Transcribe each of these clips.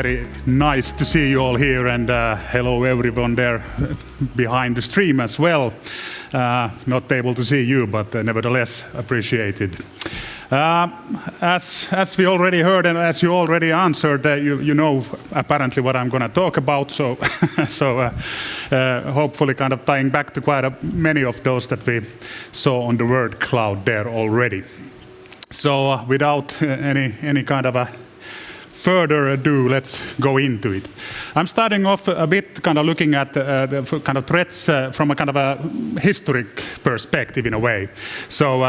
very nice to see you all here, and hello everyone there behind the stream as well. Not able to see you, but nevertheless appreciated. As we already heard and as you already answered, you know apparently what I'm going to talk about, so hopefully kind of tying back to quite many of those that we saw on the word cloud there already. So without any kind of a further ado, let's go into it. I'm starting off a bit kind of looking at the kind of threats from a kind of a historic perspective in a way. So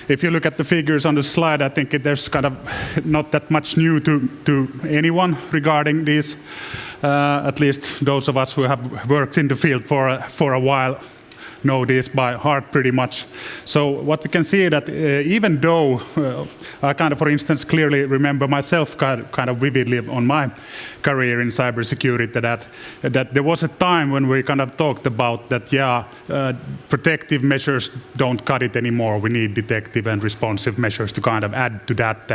if you look at the figures on the slide, I think there's kind of not that much new to anyone regarding these. At least those of us who have worked in the field for a while know this by heart pretty much. So what we can see that even though I kind of, for instance, clearly remember myself kind of vividly on my career in cybersecurity that there was a time when we kind of talked about that, protective measures don't cut it anymore. We need detective and responsive measures to kind of add to that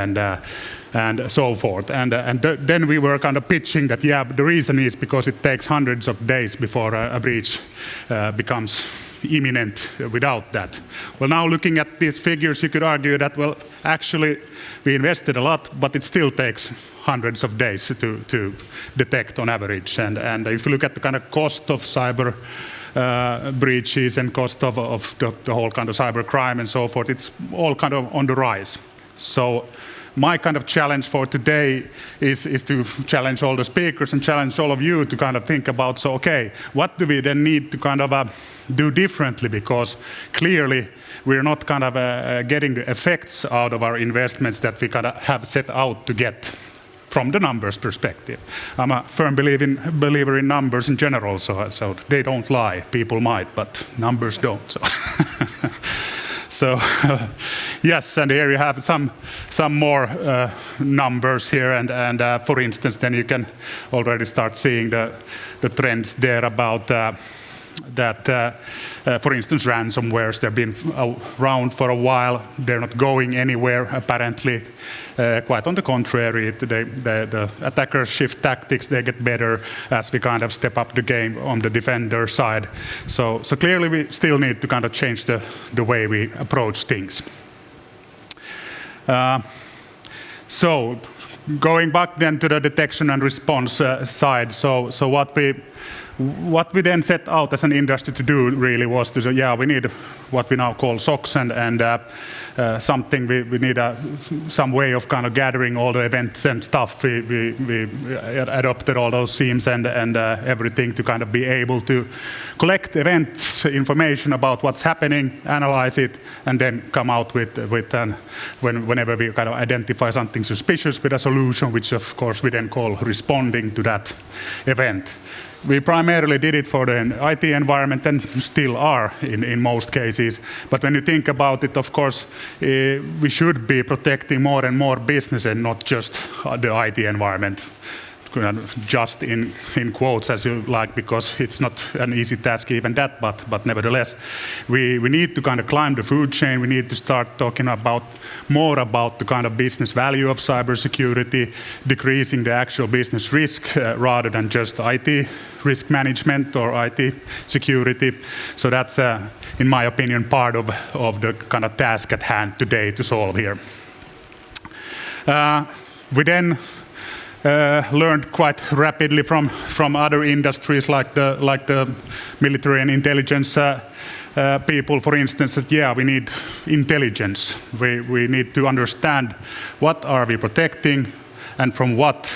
and so forth. And then we were kind of pitching that, the reason is because it takes hundreds of days before a breach becomes imminent without that. Well, now looking at these figures, you could argue that, well, actually we invested a lot, but it still takes hundreds of days to detect on average. And if you look at the kind of cost of cyber breaches and cost of the whole kind of cyber crime and so forth, it's all kind of on the rise. So my kind of challenge for today is to challenge all the speakers and challenge all of you to kind of think about, so okay, what do we then need to kind of do differently? Because clearly we're not kind of getting the effects out of our investments that we kind of have set out to get from the numbers perspective. I'm a firm believer in numbers in general, so they don't lie. People might, but numbers don't. So yes, and here you have some more numbers here, and for instance, then you can already start seeing the trends there about that. For instance, ransomwares, they've been around for a while. They're not going anywhere, apparently. Quite on the contrary, the attackers shift tactics, they get better as we kind of step up the game on the defender side. So clearly we still need to kind of change the way we approach things. So going back then to the detection and response side, so what we then set out as an industry to do really was to say, we need what we now call SOCs and something, we need some way of kind of gathering all the events and stuff. We adopted all those themes and everything to kind of be able to collect event information about what's happening, analyze it, and then come out with whenever we kind of identify something suspicious with a solution, which of course we then call responding to that event. We primarily did it for the IT environment and still are in most cases. But when you think about it, of course, we should be protecting more and more business and not just the IT environment. Just in quotes as you like, because it's not an easy task even that, but nevertheless we need to kind of climb the food chain. We need to start talking more about the kind of business value of cybersecurity, decreasing the actual business risk rather than just IT risk management or IT security. So that's in my opinion part of the kind of task at hand today to solve here. We then learned quite rapidly from other industries like the military and intelligence people, for instance, that we need intelligence. We need to understand what are we protecting and from what.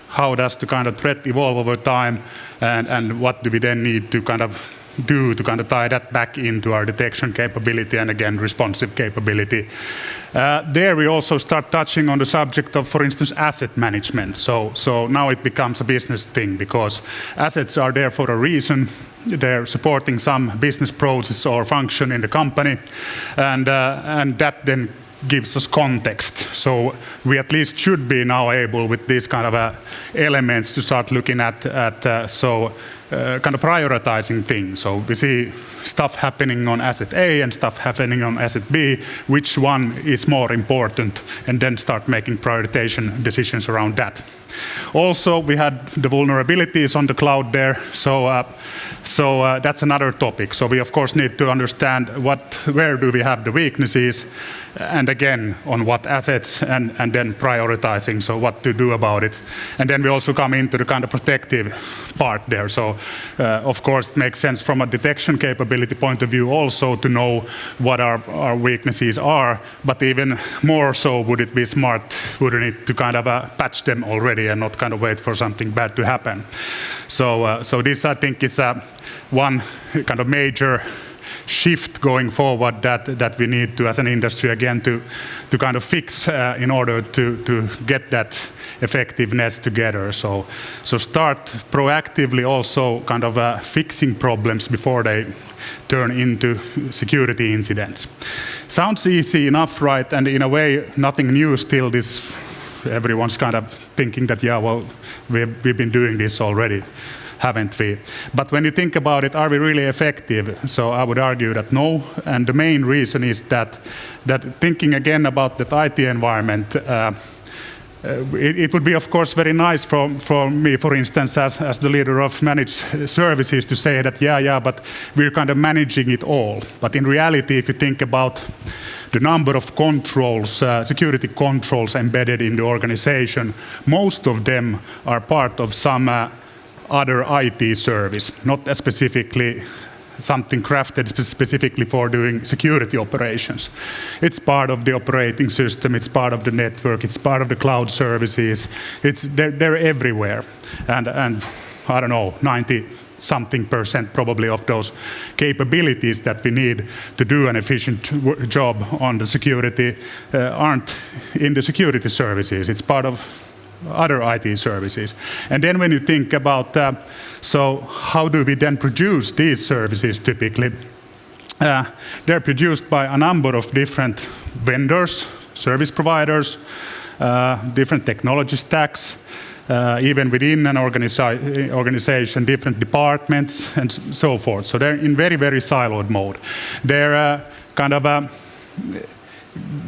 How does the kind of threat evolve over time, and what do we then need to kind of do to kind of tie that back into our detection capability and again responsive capability. There we also start touching on the subject of, for instance, asset management. So now it becomes a business thing because assets are there for a reason. They're supporting some business process or function in the company, and that then gives us context. So we at least should be now able with these kind of elements to start looking at kind of prioritizing things. So we see stuff happening on asset A and stuff happening on asset B, which one is more important, and then start making prioritization decisions around that. Also, we had the vulnerabilities on the cloud there, so that's another topic. So we of course need to understand where do we have the weaknesses, and again on what assets, and then prioritizing, so what to do about it. And then we also come into the kind of protective part there. So of course it makes sense from a detection capability point of view also to know what our weaknesses are, but even more so would it be smart, wouldn't it, to kind of patch them already and not kind of wait for something bad to happen. So this I think is one kind of major shift going forward that we need to, as an industry, again to kind of fix in order to get that effectiveness together. So start proactively also kind of fixing problems before they turn into security incidents. Sounds easy enough, right? And in a way, nothing new still. Everyone's kind of thinking that, yeah, well, we've been doing this already, haven't we? But when you think about it, are we really effective? So I would argue that no, and the main reason is that thinking again about that IT environment, it would be of course very nice for me, for instance, as the leader of managed services, to say that yeah, but we're kind of managing it all. But in reality, if you think about the number of controls, security controls embedded in the organization, most of them are part of some other IT service, not specifically something crafted specifically for doing security operations. It's part of the operating system, it's part of the network, it's part of the cloud services. They're everywhere, and I don't know, 90-something% probably of those capabilities that we need to do an efficient job on the security aren't in the security services. It's part of other IT services. And then when you think about, so how do we then produce these services typically? They're produced by a number of different vendors, service providers, different technology stacks, even within an organization, different departments and so forth. So they're in very, very siloed mode. They're kind of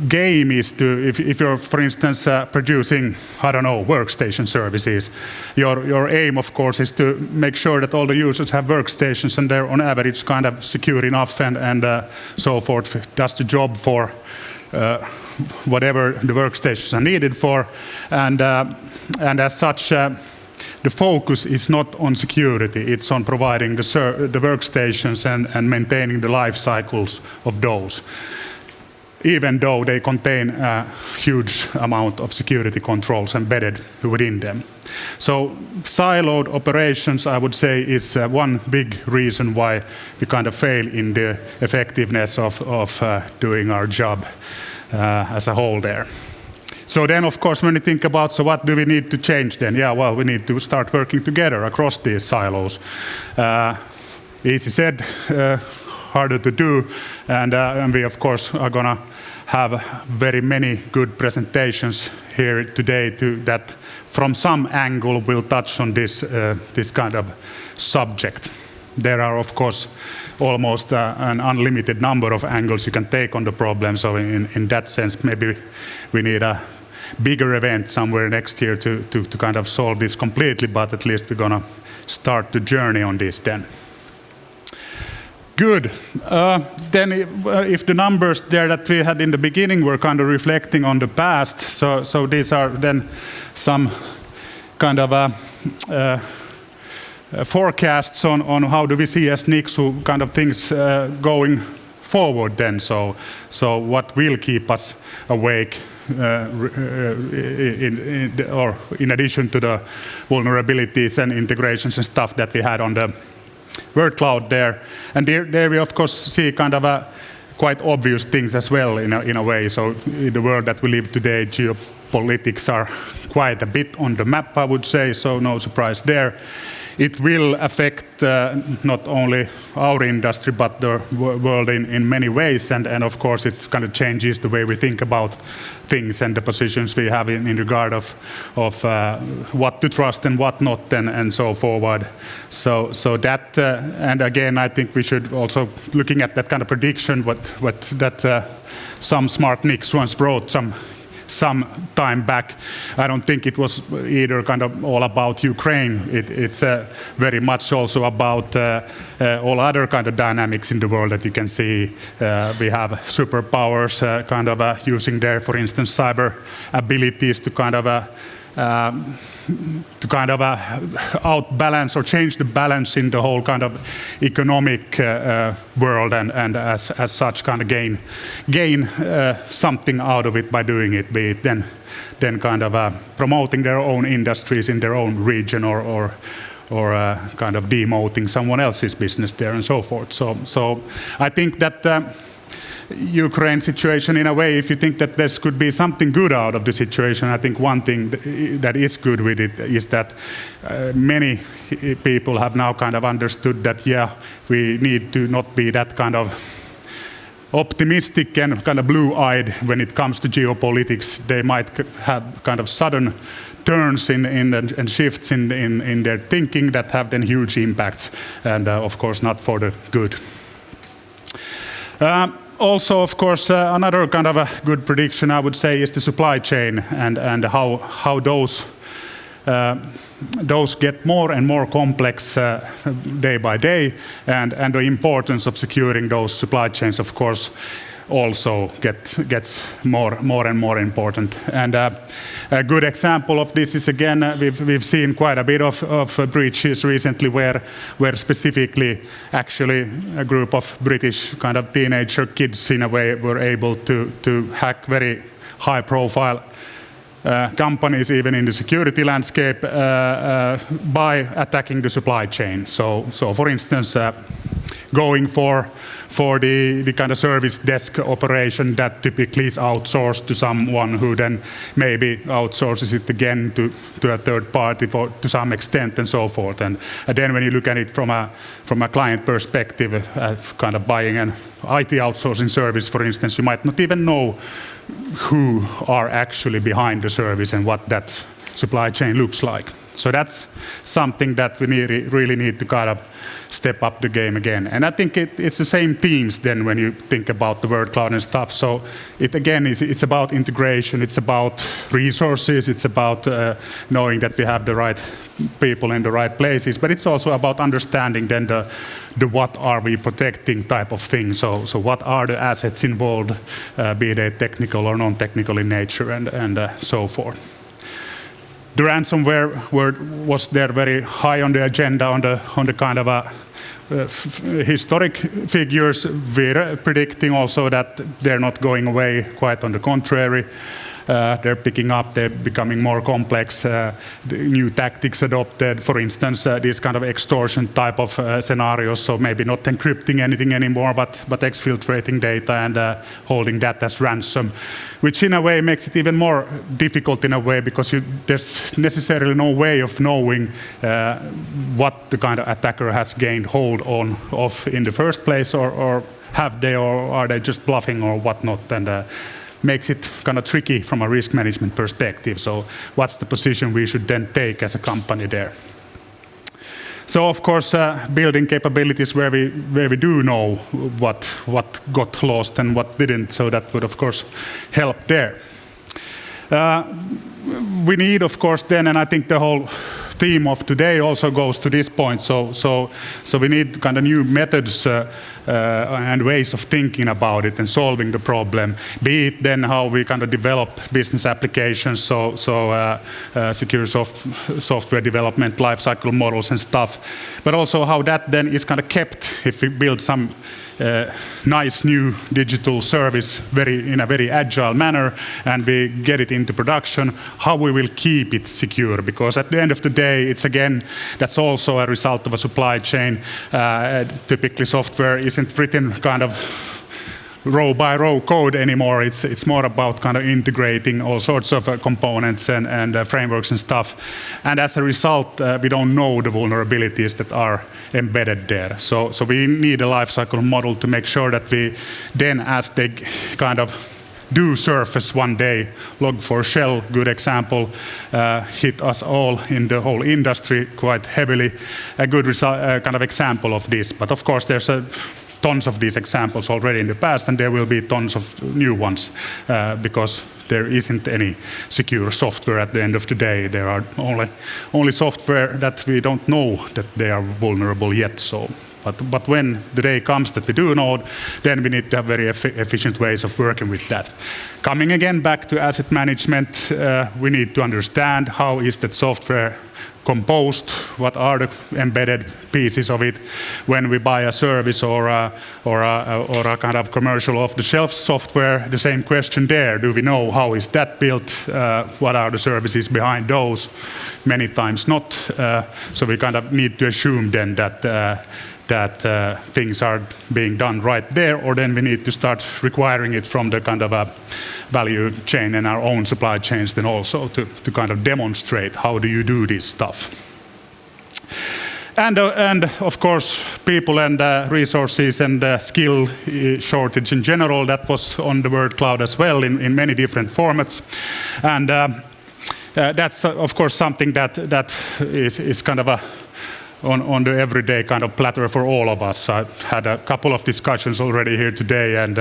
game is to, if you're, for instance, producing, I don't know, workstation services, your aim, of course, is to make sure that all the users have workstations and they're on average kind of secure enough and so forth, does the job for whatever the workstations are needed for. And as such, the focus is not on security, it's on providing the workstations and maintaining the life cycles of those, even though they contain a huge amount of security controls embedded within them. So siloed operations, I would say, is one big reason why we kind of fail in the effectiveness of doing our job as a whole there. So then, of course, when you think about, so what do we need to change then? Yeah, well, we need to start working together across these silos. Easy said, harder to do, and we, of course, are going to have very many good presentations here today that from some angle will touch on this kind of subject. There are, of course, almost an unlimited number of angles you can take on the problem, so in that sense maybe we need a bigger event somewhere next year to kind of solve this completely, but at least we're going to start the journey on this then. Good. Then if the numbers there that we had in the beginning were kind of reflecting on the past, so these are then some kind of forecasts on how do we see as Nixu kind of things going forward then. So what will keep us awake in addition to the vulnerabilities and integrations and stuff that we had on the word cloud there. And there we of course see kind of quite obvious things as well in a way. So in the world that we live today, geopolitics are quite a bit on the map, I would say, so no surprise there. it will affect not only our industry but the world in many ways, and of course it kind of changes the way we think about things and the positions we have in regard of what to trust and what not, and so forward. So that and again I think we should also, looking at that kind of prediction, what that some smart Nixu once wrote some time back. I don't think it was either kind of all about Ukraine. It's very much also about all other kind of dynamics in the world that you can see. We have superpowers kind of using their, for instance, cyber abilities to kind of outbalance or change the balance in the whole kind of economic world, and as such kind of gain something out of it by doing it, be it then kind of promoting their own industries in their own region, or kind of demoting someone else's business there and so forth. So I think that Ukraine situation, in a way, if you think that there could be something good out of the situation, I think one thing that is good with it is that many people have now kind of understood that, yeah, we need to not be that kind of optimistic and kind of blue-eyed when it comes to geopolitics. They might have kind of sudden turns and shifts in their thinking that have then huge impacts, and of course not for the good. Also, of course, another kind of a good prediction, I would say, is the supply chain, and how those get more and more complex day by day, and the importance of securing those supply chains, of course, also gets more and more important. And a good example of this is, again, we've seen quite a bit of breaches recently where specifically actually a group of British kind of teenager kids in a way were able to hack very high profile companies even in the security landscape by attacking the supply chain. So for instance, going for the kind of service desk operation that typically is outsourced to someone who then maybe outsources it again to a third party to some extent, and so forth. And then when you look at it from a client perspective, kind of buying an IT outsourcing service, for instance, you might not even know who are actually behind the service and what that supply chain looks like. So that's something that we really need to kind of step up the game again. And I think it's the same themes then when you think about the word cloud and stuff. So it again it's about integration, it's about resources, it's about knowing that we have the right people in the right places, but it's also about understanding then the what are we protecting type of thing. So what are the assets involved, be they technical or non-technical in nature, and so forth. The ransomware was there very high on the agenda on the kind of historic figures. We're predicting also that they're not going away, quite on the contrary. They're picking up, they're becoming more complex, the new tactics adopted, for instance, these kind of extortion type of scenarios, so maybe not encrypting anything anymore, but exfiltrating data and holding that as ransom, which in a way makes it even more difficult in a way, because there's necessarily no way of knowing what the kind of attacker has gained hold of in the first place, or have they, or are they just bluffing or whatnot, and makes it kind of tricky from a risk management perspective. So what's the position we should then take as a company there? So of course, building capabilities where we do know what got lost and what didn't, so that would of course help there. We need, of course, then, and I think the whole theme of today also goes to this point. So we need kind of new methods and ways of thinking about it and solving the problem. Be it then how we kind of develop business applications, secure software development, lifecycle models and stuff, but also how that then is kind of kept if we build some nice new digital service in a very agile manner, and we get it into production, how we will keep it secure, because at the end of the day, it's again, that's also a result of a supply chain. Typically software isn't written kind of row by row code anymore. It's more about kind of integrating all sorts of components and frameworks and stuff. And as a result, we don't know the vulnerabilities that are embedded there. So we need a lifecycle model to make sure that we then, as they kind of do surface one day, Log4Shell, good example, hit us all in the whole industry quite heavily. A good kind of example of this. But of course, there's tons of these examples already in the past, and there will be tons of new ones because there isn't any secure software at the end of the day. There are only software that we don't know that they are vulnerable yet. So, but when the day comes that we do know, then we need to have very efficient ways of working with that. Coming again back to asset management, we need to understand how is that software composed, what are the embedded pieces of it. When we buy a service or a kind of commercial off-the-shelf software, the same question there. Do we know how is that built? What are the services behind those? Many times not. So we kind of need to assume then that things are being done right there, or then we need to start requiring it from the kind of a value chain and our own supply chains then also to kind of demonstrate how do you do this stuff. And of course, people and resources and skill shortage in general, that was on the word cloud as well in many different formats. And that's of course something that is kind of on the everyday kind of platter for all of us. I had a couple of discussions already here today, and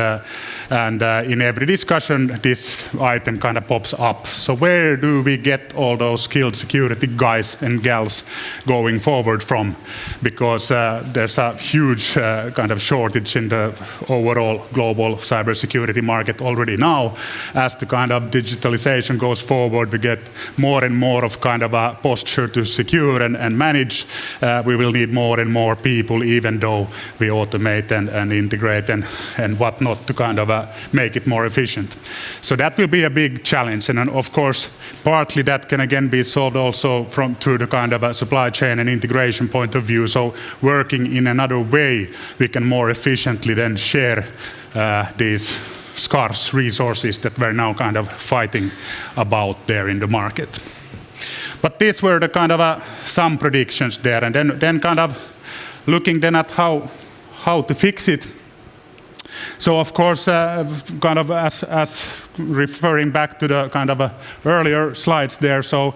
in every discussion this item kind of pops up. So where do we get all those skilled security guys and gals going forward from? Because there's a huge kind of shortage in the overall global cybersecurity market already now. As the kind of digitalization goes forward, we get more and more of kind of a posture to secure and manage. We will need more and more people, even though we automate and integrate and whatnot to kind of make it more efficient. So that will be a big challenge. And of course, partly that can again be solved also through the kind of a supply chain and integration point of view. So working in another way, we can more efficiently then share these scarce resources that we're now kind of fighting about there in the market. But these were the kind of some predictions there, and then kind of looking then at how to fix it. So of course, kind of as referring back to the kind of earlier slides there. So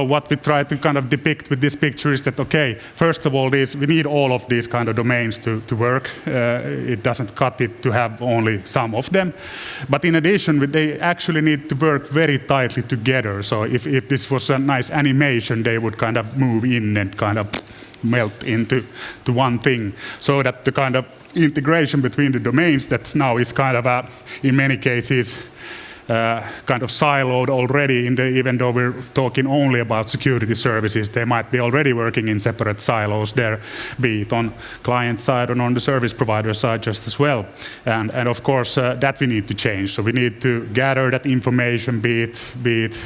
what we try to kind of depict with this picture is that, okay, first of all, we need all of these kind of domains to work. It doesn't cut it to have only some of them. But in addition, they actually need to work very tightly together. So if this was a nice animation, they would kind of move in and kind of melt into one thing, so that the kind of integration between the domains that now is kind of in many cases kind of siloed already, even though we're talking only about security services, they might be already working in separate silos there, be it on client side or on the service provider side just as well. And of course that we need to change. So we need to gather that information, be it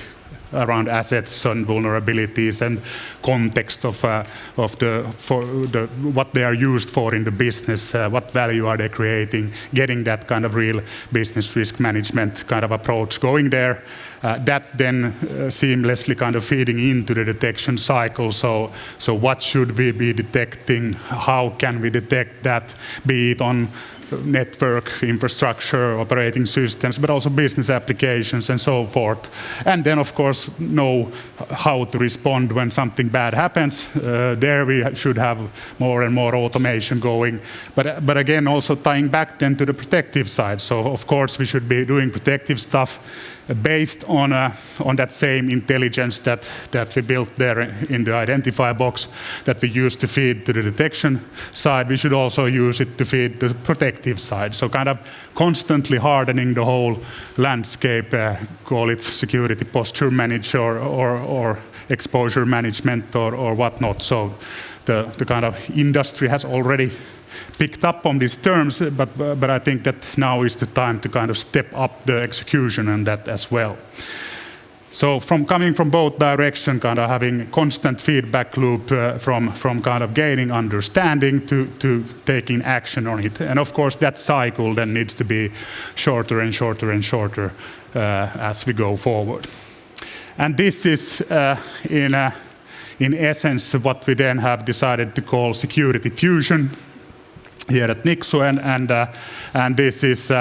around assets and vulnerabilities and context of what they are used for in the business, what value are they creating, getting that kind of real business risk management kind of approach going there. That then seamlessly kind of feeding into the detection cycle. So what should we be detecting? How can we detect that? Be it on network, infrastructure, operating systems, but also business applications and so forth. And then, of course, know how to respond when something bad happens. There we should have more and more automation going. But again, also tying back then to the protective side. So, of course, we should be doing protective stuff based on that same intelligence that we built there in the identify box that we use to feed to the detection side. We should also use it to feed the protective side. So kind of constantly hardening the whole landscape, call it security posture management or exposure management or whatnot. So the kind of industry has already picked up on these terms, but I think that now is the time to kind of step up the execution on that as well. So coming from both directions, kind of having constant feedback loop from kind of gaining understanding to taking action on it. And of course that cycle then needs to be shorter and shorter and shorter as we go forward. And this is in essence what we then have decided to call security fusion here at Nixu, and this is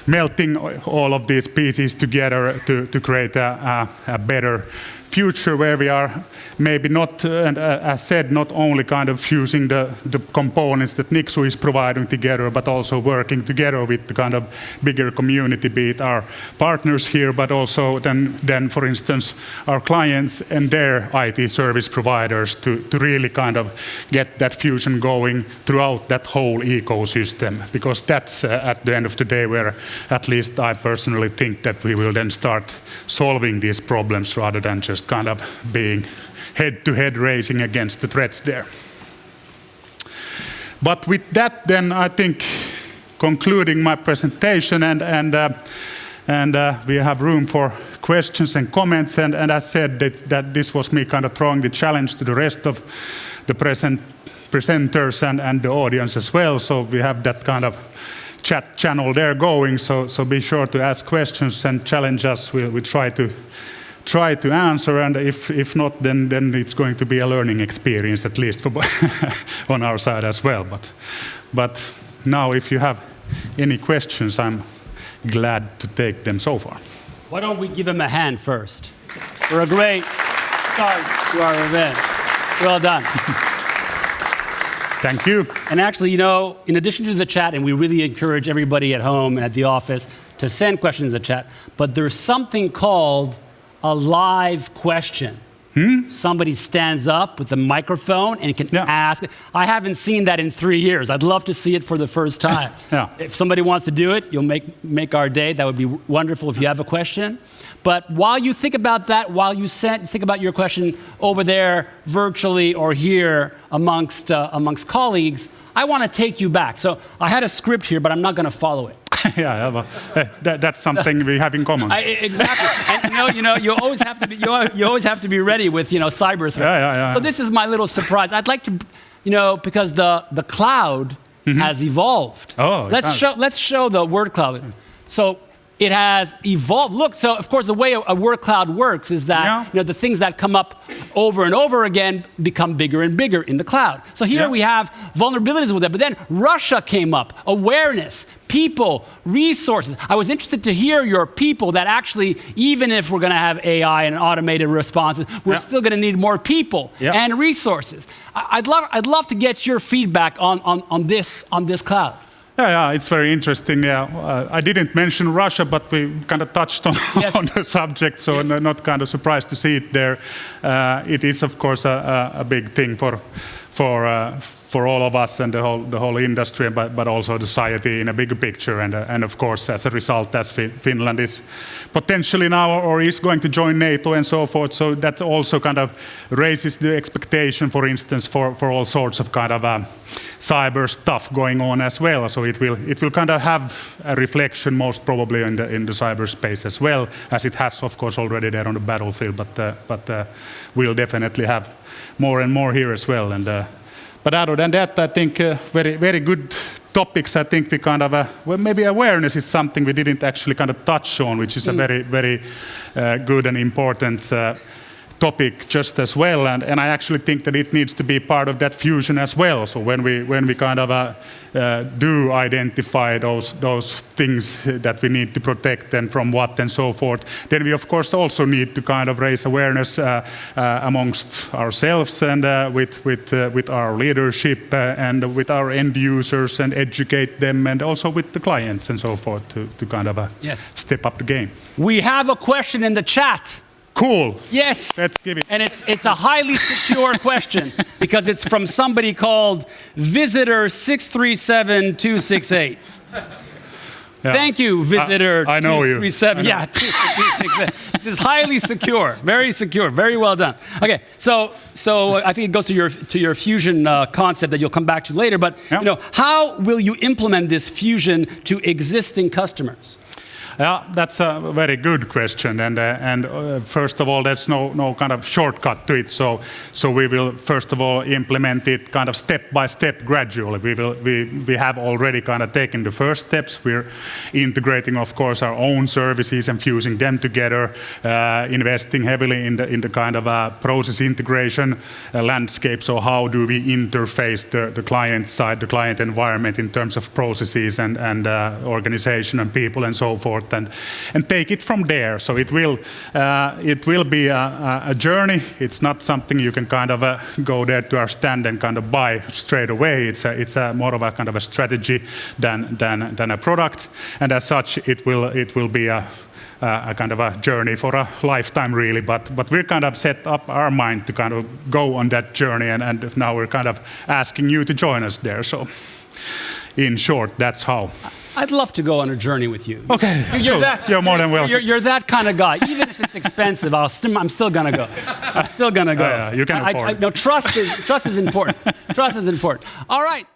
melting all of these pieces together to create a better future where we are maybe not, and as said, not only kind of fusing the components that Nixu is providing together, but also working together with the kind of bigger community, be it our partners here, but also then for instance, our clients and their IT service providers to really kind of get that fusion going throughout that whole ecosystem, because that's at the end of the day where at least I personally think that we will then start solving these problems rather than just kind of being head-to-head racing against the threats there. But with that, then I think concluding my presentation, and we have room for questions and comments. And as said, that this was me kind of throwing the challenge to the rest of the presenters and the audience as well. So we have that kind of chat channel there going. So be sure to ask questions and challenge us. We try to answer, and if not, then it's going to be a learning experience, at least for on our side as well. But now, if you have any questions, I'm glad to take them so far. Why don't we give him a hand first for a great start to our event? Well done. Thank you. And actually, you know, in addition to the chat, and we really encourage everybody at home and at the office to send questions in the chat, but there's something called a live question. Somebody stands up with a microphone and can ask. I haven't seen that in 3 years. I'd love to see it for the first time. If somebody wants to do it, you'll make our day. That would be wonderful if you have a question. But while you think about that, while you think about your question over there virtually or here amongst colleagues, I want to take you back. So I had a script here, but I'm not going to follow it. That's something we have in common. Exactly, and you know, you always have to be ready with cyber threats. So this is my little surprise. I'd like to, because the cloud has evolved. Oh, let's show the word cloud. So it has evolved. Look, so of course the way a word cloud works is that the things that come up over and over again become bigger and bigger in the cloud. So here we have vulnerabilities with it, but then Russia came up, awareness, people, resources. I was interested to hear your people that actually, even if we're going to have AI and automated responses, we're still going to need more people and resources. I'd love to get your feedback on this cloud. Yeah, it's very interesting. I didn't mention Russia, but we kind of touched on the subject, so I'm not kind of surprised to see it there. It is, of course, a big thing for all of us and the whole industry, but also society in a bigger picture. And of course, as a result, as Finland is potentially now or is going to join NATO and so forth, so that also kind of raises the expectation, for instance, for all sorts of kind of cyber stuff going on as well. So it will kind of have a reflection most probably in the cyberspace as well, as it has, of course, already there on the battlefield. But we'll definitely have more and more here as well. And but other than that, I think very, very good topics. I think we kind of, well, maybe awareness is something we didn't actually kind of touch on, which is a very, very good and important topic just as well. And I actually think that it needs to be part of that fusion as well. So when we kind of do identify those things that we need to protect and from what and so forth, then we of course also need to kind of raise awareness amongst ourselves and with our leadership and with our end users and educate them, and also with the clients and so forth to kind of step up the game. We have a question in the chat. Cool. Yes. Let's give it. And it's a highly secure question because it's from somebody called Visitor 637268. Thank you, Visitor. I know 237. you. 268. This is highly secure, very well done. Okay, so I think it goes to your fusion concept that you'll come back to later. But how will you implement this fusion to existing customers? Yeah, that's a very good question, and first of all, there's no kind of shortcut to it. So we will first of all implement it kind of step by step, gradually. We have already kind of taken the first steps. We're integrating, of course, our own services and fusing them together, investing heavily in the kind of process integration landscape. So how do we interface the client side, the client environment in terms of processes and organization and people and so forth, and take it from there. So it will be a journey. It's not something you can kind of go there to our stand and kind of buy straight away. It's a more of a kind of a strategy than a product, and as such it will be a kind of a journey for a lifetime, really. But we're kind of set up our mind to kind of go on that journey, and now we're kind of asking you to join us there. So in short, that's how. I'd love to go on a journey with you. Okay, you're more than welcome. You're that kind of guy. Even if it's expensive, I'm still gonna go. I'm still gonna go. You can afford it. No, trust is important. Trust is important. All right.